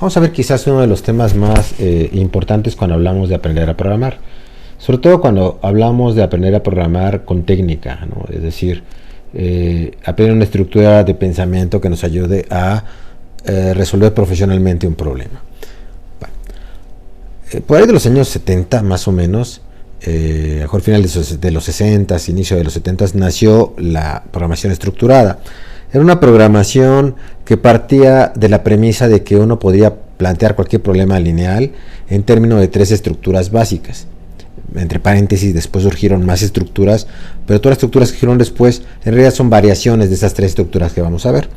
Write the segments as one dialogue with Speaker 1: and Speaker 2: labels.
Speaker 1: Vamos a ver quizás uno de los temas más importantes cuando hablamos de aprender a programar. Sobre todo cuando hablamos de aprender a programar con técnica, ¿no? Es decir, aprender una estructura de pensamiento que nos ayude a resolver profesionalmente un problema. Bueno, por ahí de los años 70 más o menos, mejor final de los 60, inicio de los 70, nació la programación estructurada. Era una programación que partía de la premisa de que uno podía plantear cualquier problema lineal en términos de 3 estructuras básicas. Entre paréntesis, después surgieron más estructuras, pero todas las estructuras que surgieron después en realidad son variaciones de esas 3 estructuras que vamos a ver.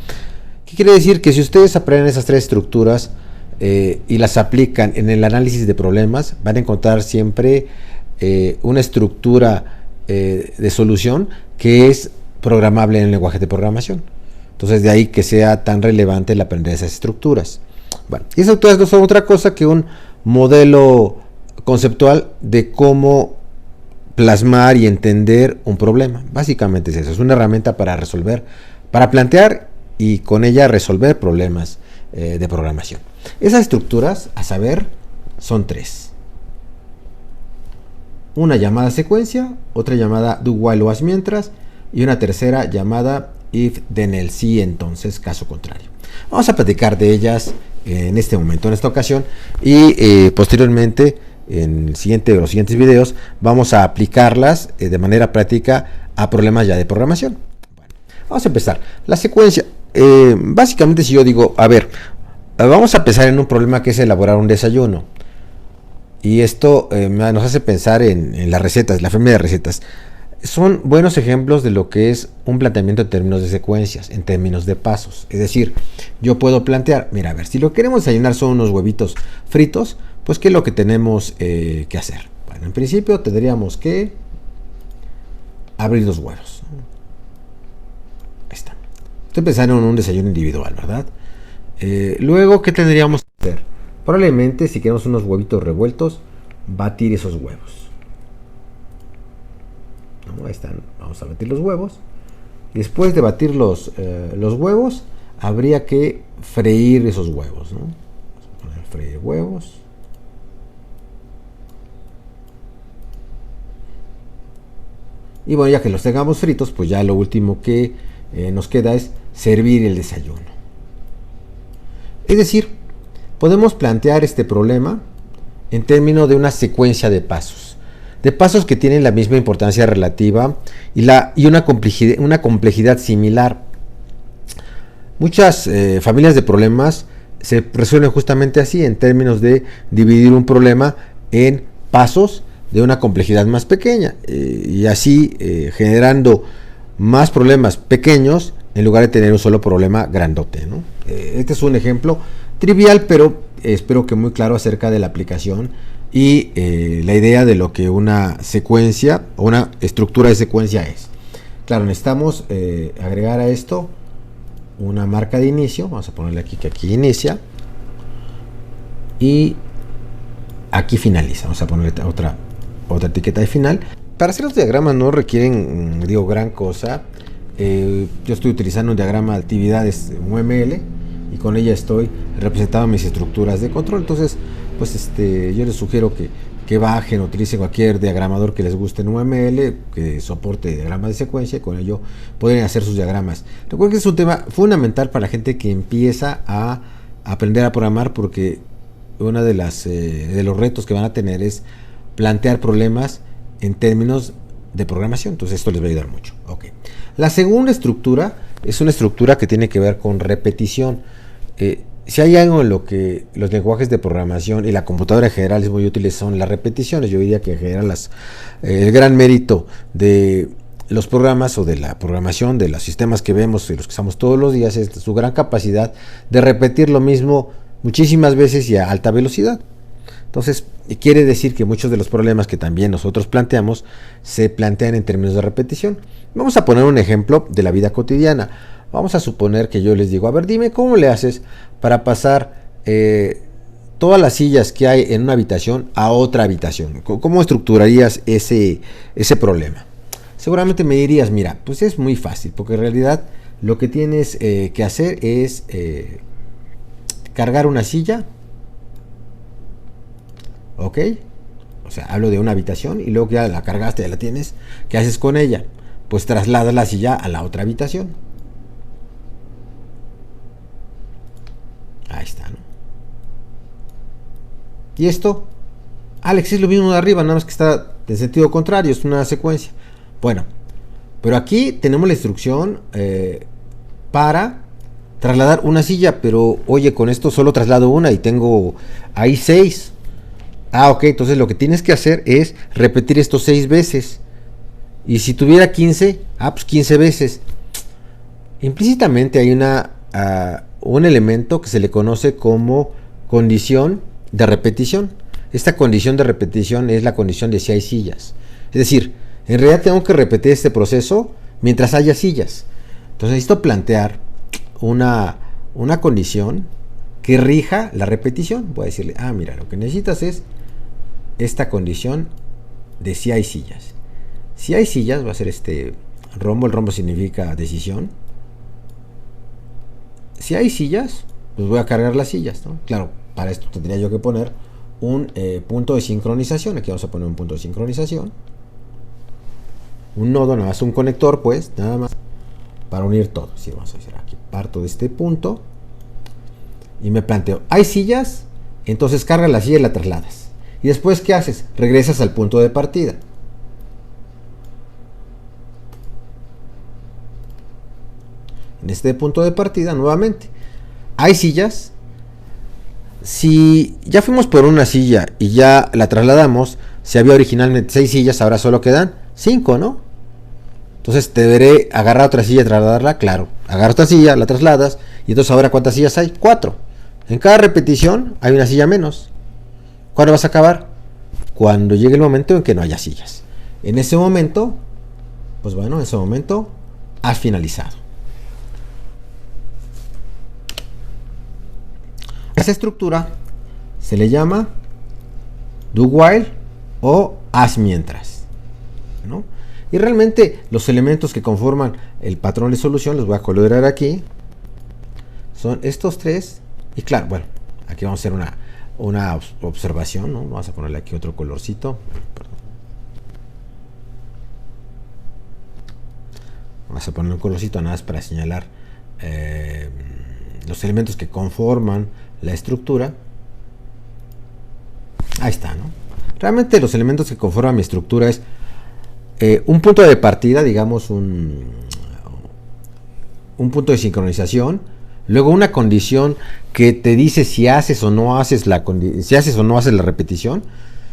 Speaker 1: ¿Qué quiere decir? Que si ustedes aprenden esas 3 estructuras y las aplican en el análisis de problemas, van a encontrar siempre una estructura de solución que es programable en el lenguaje de programación. Entonces, de ahí que sea tan relevante el aprender esas estructuras. Bueno, y esas estructuras no son otra cosa que un modelo conceptual de cómo plasmar y entender un problema. Básicamente es eso, es una herramienta para resolver, para plantear y con ella resolver problemas de programación. Esas estructuras, a saber, son 3. Una llamada secuencia, otra llamada do while o as mientras y una tercera llamada if then else sí entonces caso contrario. Vamos a platicar de ellas en este momento, en esta ocasión, y posteriormente en los siguientes videos vamos a aplicarlas de manera práctica a problemas ya de programación. Bueno, vamos a empezar. La secuencia, básicamente si yo digo, a ver, vamos a empezar en un problema que es elaborar un desayuno. Y esto nos hace pensar en las recetas, la familia de recetas. Son buenos ejemplos de lo que es un planteamiento en términos de secuencias, en términos de pasos. Es decir, yo puedo plantear, mira, a ver, si lo que queremos desayunar son unos huevitos fritos, pues ¿qué es lo que tenemos que hacer? Bueno, en principio tendríamos que abrir los huevos. Ahí está. Estoy pensando en un desayuno individual, ¿verdad? Luego, ¿qué tendríamos que hacer? Probablemente, si queremos unos huevitos revueltos, batir esos huevos. Ahí están, vamos a batir los huevos. Después de batir los huevos, habría que freír esos huevos, ¿no? Vamos a poner freír huevos. Y bueno, ya que los tengamos fritos, pues ya lo último que nos queda es servir el desayuno. Es decir, podemos plantear este problema en términos de una secuencia de pasos. De pasos que tienen la misma importancia relativa y una complejidad similar. Muchas familias de problemas se resuelven justamente así, en términos de dividir un problema en pasos de una complejidad más pequeña y así generando más problemas pequeños en lugar de tener un solo problema grandote, ¿no? Este es un ejemplo trivial, pero espero que muy claro acerca de la aplicación y la idea de lo que una secuencia o una estructura de secuencia es. Claro, necesitamos agregar a esto una marca de inicio. Vamos a ponerle aquí que aquí inicia y aquí finaliza. Vamos a ponerle otra etiqueta de final. Para hacer los diagramas no requieren, gran cosa. Yo estoy utilizando un diagrama de actividades UML y con ella estoy representando mis estructuras de control. Entonces, pues yo les sugiero que bajen, utilicen cualquier diagramador que les guste en UML, que soporte diagramas de secuencia, y con ello pueden hacer sus diagramas. Recuerden que es un tema fundamental para la gente que empieza a aprender a programar, porque uno de los retos que van a tener es plantear problemas en términos de programación. Entonces esto les va a ayudar mucho. Okay. La segunda estructura es una estructura que tiene que ver con repetición. Si hay algo en lo que los lenguajes de programación y la computadora en general es muy útiles, son las repeticiones. Yo diría que en general el gran mérito de los programas o de la programación, de los sistemas que vemos y los que usamos todos los días, es su gran capacidad de repetir lo mismo muchísimas veces y a alta velocidad. Entonces, quiere decir que muchos de los problemas que también nosotros planteamos se plantean en términos de repetición. Vamos a poner un ejemplo de la vida cotidiana. Vamos a suponer que yo les digo, a ver, dime cómo le haces para pasar todas las sillas que hay en una habitación a otra habitación. ¿Cómo estructurarías ese problema? Seguramente me dirías, mira, pues es muy fácil, porque en realidad lo que tienes que hacer es cargar una silla ¿ok? O sea, hablo de una habitación y luego que ya la cargaste, ya la tienes, ¿qué haces con ella? Pues trasladas la silla a la otra habitación. Ahí está, ¿no? Y esto, Alex, es lo mismo de arriba, nada más que está en sentido contrario, es una secuencia. Bueno, pero aquí tenemos la instrucción para trasladar una silla, pero oye, con esto solo traslado una y tengo ahí 6. Ah, ok, entonces lo que tienes que hacer es repetir esto 6 veces. Y si tuviera 15, pues 15 veces. Implícitamente hay un elemento que se le conoce como condición de repetición. Esta condición de repetición es la condición de si hay sillas. Es decir, en realidad tengo que repetir este proceso mientras haya sillas. Entonces necesito plantear una condición que rija la repetición. Voy a decirle, mira, lo que necesitas es esta condición de si hay sillas. Si hay sillas, va a ser este rombo. El rombo significa decisión. Si hay sillas, pues voy a cargar las sillas, ¿no? Claro, para esto tendría yo que poner un punto de sincronización. Aquí vamos a poner un punto de sincronización. Un nodo, nada más un conector, pues, nada más para unir todo. Sí, vamos a decir aquí, parto de este punto y me planteo, ¿hay sillas? Entonces carga la silla y la trasladas. Y después, ¿qué haces? Regresas al punto de partida. En este punto de partida, nuevamente, ¿hay sillas? Si ya fuimos por una silla y ya la trasladamos, si había originalmente 6 sillas, ahora solo quedan 5, ¿no? Entonces deberé agarrar otra silla y trasladarla, claro. Agarro otra silla, la trasladas, y entonces ahora ¿cuántas sillas hay? 4. En cada repetición hay una silla menos. ¿Cuándo vas a acabar? Cuando llegue el momento en que no haya sillas. En ese momento, pues bueno, en ese momento has finalizado. A esa estructura se le llama do while o haz mientras, ¿no? Y realmente los elementos que conforman el patrón de solución, los voy a colorear aquí, son estos 3. Y claro, bueno, aquí vamos a hacer una observación, ¿no? Vamos a ponerle aquí otro colorcito. Perdón. Vamos a poner un colorcito nada más para señalar los elementos que conforman la estructura. Ahí está, ¿no? Realmente los elementos que conforman mi estructura es un punto de partida, digamos un punto de sincronización, luego una condición que te dice si haces o no haces la repetición.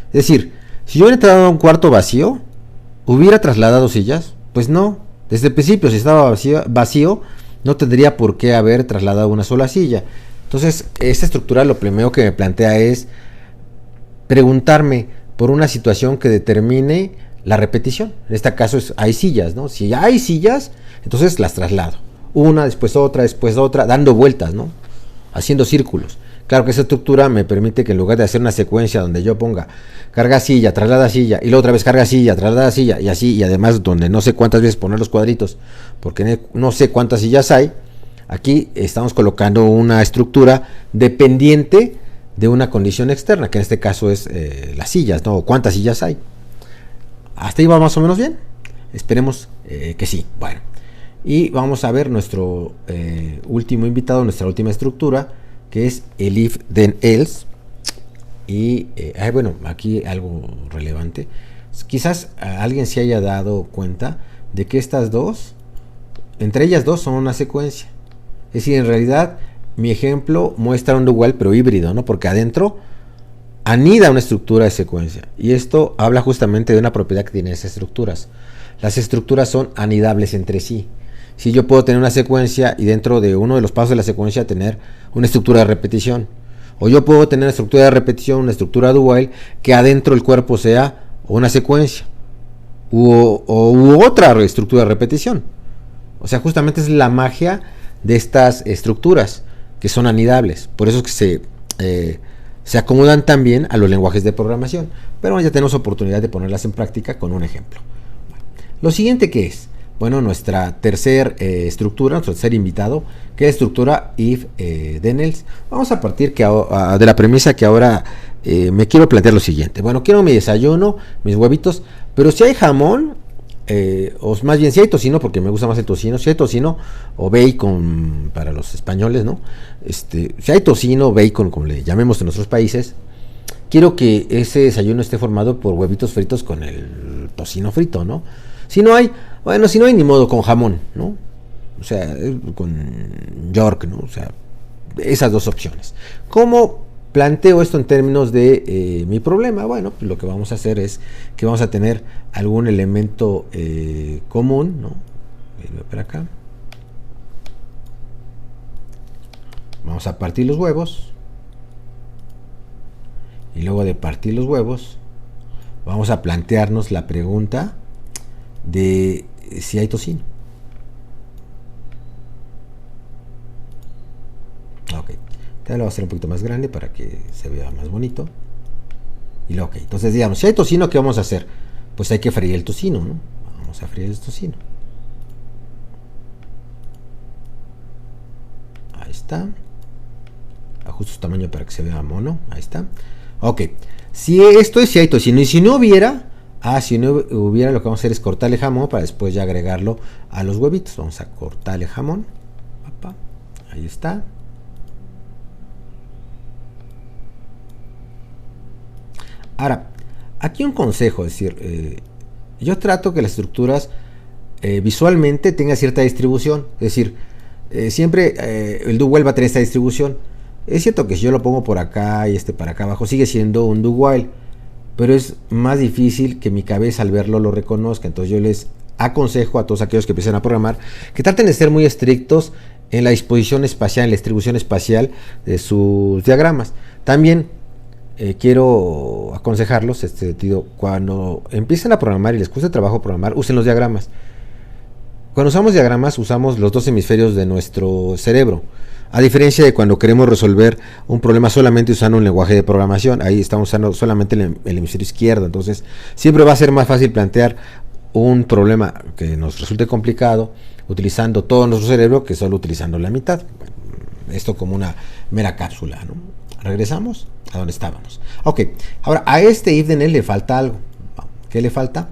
Speaker 1: Es decir, si yo hubiera entrado a un cuarto vacío, ¿hubiera trasladado sillas? Pues no, desde el principio si estaba vacío no tendría por qué haber trasladado una sola silla. Entonces esta estructura lo primero que me plantea es preguntarme por una situación que determine la repetición. En este caso hay sillas, ¿no? Si hay sillas, entonces las traslado. Una, después otra, dando vueltas, ¿no? Haciendo círculos. Claro que esa estructura me permite que en lugar de hacer una secuencia donde yo ponga carga silla, traslada silla, y luego otra vez carga silla, traslada silla, y así, y además donde no sé cuántas veces poner los cuadritos, porque no sé cuántas sillas hay, aquí estamos colocando una estructura dependiente de una condición externa, que en este caso es las sillas, ¿no? ¿Cuántas sillas hay? Hasta ahí va más o menos bien. Esperemos que sí. Bueno, y vamos a ver nuestro último invitado, nuestra última estructura, que es el if then else. Y bueno, aquí algo relevante. Quizás alguien se haya dado cuenta de que estas dos, entre ellas dos, son una secuencia. Es decir, en realidad mi ejemplo muestra un do while pero híbrido, ¿no? Porque adentro anida una estructura de secuencia. Y esto habla justamente de una propiedad que tienen esas estructuras. Las estructuras son anidables entre sí. Si yo puedo tener una secuencia y dentro de uno de los pasos de la secuencia tener una estructura de repetición. O yo puedo tener una estructura de repetición, una estructura do while, que adentro el cuerpo sea una secuencia. U otra estructura de repetición. O sea, justamente es la magia de estas estructuras que son anidables. Por eso es que se acomodan también a los lenguajes de programación. Pero ya tenemos oportunidad de ponerlas en práctica con un ejemplo. Lo siguiente, ¿qué es? Bueno, nuestra tercer estructura, nuestro tercer invitado, que es la estructura if then else. Vamos a partir de la premisa que ahora me quiero plantear lo siguiente. Bueno, quiero mi desayuno, mis huevitos, pero si hay jamón, o más bien si hay tocino, porque me gusta más el tocino, si hay tocino o bacon para los españoles, ¿no? Si hay tocino, bacon, como le llamemos en nuestros países, quiero que ese desayuno esté formado por huevitos fritos con el tocino frito, ¿no? Si no hay, bueno, si no hay ni modo, con jamón, ¿no? O sea, con York, ¿no? O sea, esas dos opciones. ¿Cómo planteo esto en términos de mi problema? Bueno, pues lo que vamos a hacer es que vamos a tener algún elemento común, ¿no? Para acá. Vamos a partir los huevos. Y luego de partir los huevos, vamos a plantearnos la pregunta de si hay tocino. Ok, te lo voy a hacer un poquito más grande para que se vea más bonito. Y luego, ok, entonces digamos, si hay tocino, ¿qué vamos a hacer? Pues hay que freír el tocino, ¿no? Vamos a freír el tocino. Ahí está. Ajusto su tamaño para que se vea mono. Ahí está. Ok, si esto es si hay tocino, y si no hubiera, si no hubiera, lo que vamos a hacer es cortarle jamón para después ya agregarlo a los huevitos. Vamos a cortarle jamón. Ahí está. Ahora, aquí un consejo, es decir, yo trato que las estructuras visualmente tengan cierta distribución, es decir, siempre el do while va a tener esta distribución. Es cierto que si yo lo pongo por acá y para acá abajo, sigue siendo un do while, pero es más difícil que mi cabeza al verlo lo reconozca. Entonces yo les aconsejo a todos aquellos que empiezan a programar que traten de ser muy estrictos en la disposición espacial, en la distribución espacial de sus diagramas. También quiero aconsejarlos, cuando empiecen a programar y les cueste trabajo programar, usen los diagramas. Cuando usamos diagramas, usamos los dos hemisferios de nuestro cerebro. A diferencia de cuando queremos resolver un problema solamente usando un lenguaje de programación, ahí estamos usando solamente el hemisferio izquierdo. Entonces, siempre va a ser más fácil plantear un problema que nos resulte complicado utilizando todo nuestro cerebro que solo utilizando la mitad. Esto como una mera cápsula, ¿no? Regresamos a donde estábamos. Ok, ahora a este if then else le falta algo. ¿Qué le falta?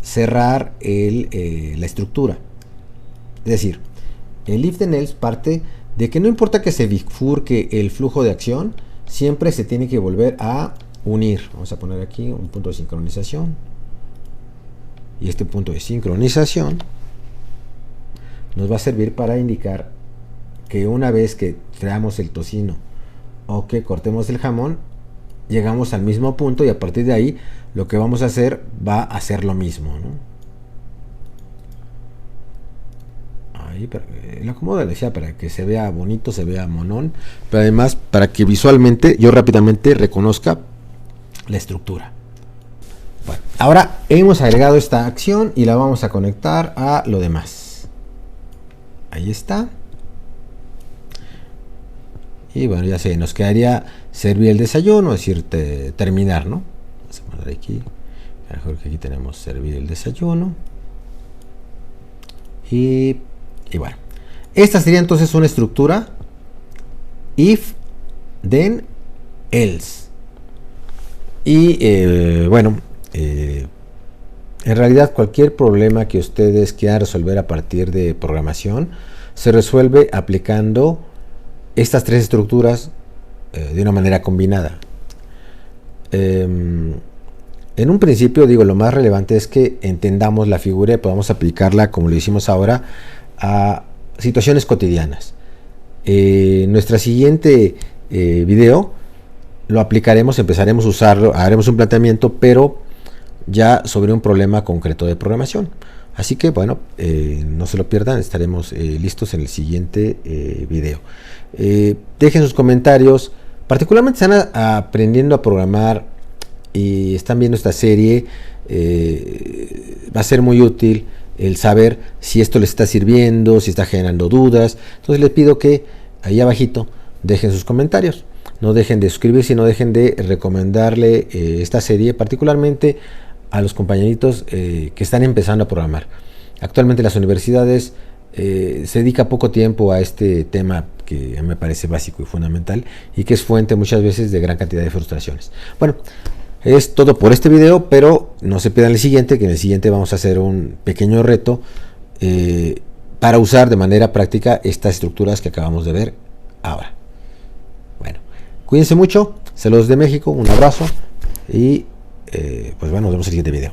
Speaker 1: Cerrar la estructura. Es decir, el if then else parte de que no importa que se bifurque el flujo de acción, siempre se tiene que volver a unir. Vamos a poner aquí un punto de sincronización. Y este punto de sincronización nos va a servir para indicar que una vez que traemos el tocino o que cortemos el jamón, llegamos al mismo punto y a partir de ahí lo que vamos a hacer va a ser lo mismo, ¿no? Ahí lo acomodo, decía, para que se vea bonito, se vea monón, pero además para que visualmente yo rápidamente reconozca la estructura. Bueno, ahora hemos agregado esta acción y la vamos a conectar a lo demás. Ahí está. Y bueno, ya sé, nos quedaría servir el desayuno, es decir, terminar, ¿no? Vamos a poner aquí, mejor que aquí tenemos servir el desayuno. Y bueno, esta sería entonces una estructura if, then, else. Y bueno, en realidad cualquier problema que ustedes quieran resolver a partir de programación se resuelve aplicando estas tres estructuras de una manera combinada. En un principio, digo, lo más relevante es que entendamos la figura y podamos aplicarla, como lo hicimos ahora, a situaciones cotidianas. Nuestra siguiente video lo aplicaremos, empezaremos a usarlo, haremos un planteamiento, pero ya sobre un problema concreto de programación. Así que bueno, no se lo pierdan, estaremos listos en el siguiente video. Dejen sus comentarios, particularmente si están aprendiendo a programar y están viendo esta serie, va a ser muy útil el saber si esto les está sirviendo, si está generando dudas. Entonces les pido que ahí abajito dejen sus comentarios, no dejen de suscribirse y no dejen de recomendarle esta serie particularmente a los compañeritos que están empezando a programar. Actualmente las universidades se dedica poco tiempo a este tema que me parece básico y fundamental, y que es fuente muchas veces de gran cantidad de frustraciones. Bueno, es todo por este video, pero no se pierdan el siguiente, que en el siguiente vamos a hacer un pequeño reto para usar de manera práctica estas estructuras que acabamos de ver ahora. Bueno, cuídense mucho, saludos de México, un abrazo y pues bueno, nos vemos en el siguiente video.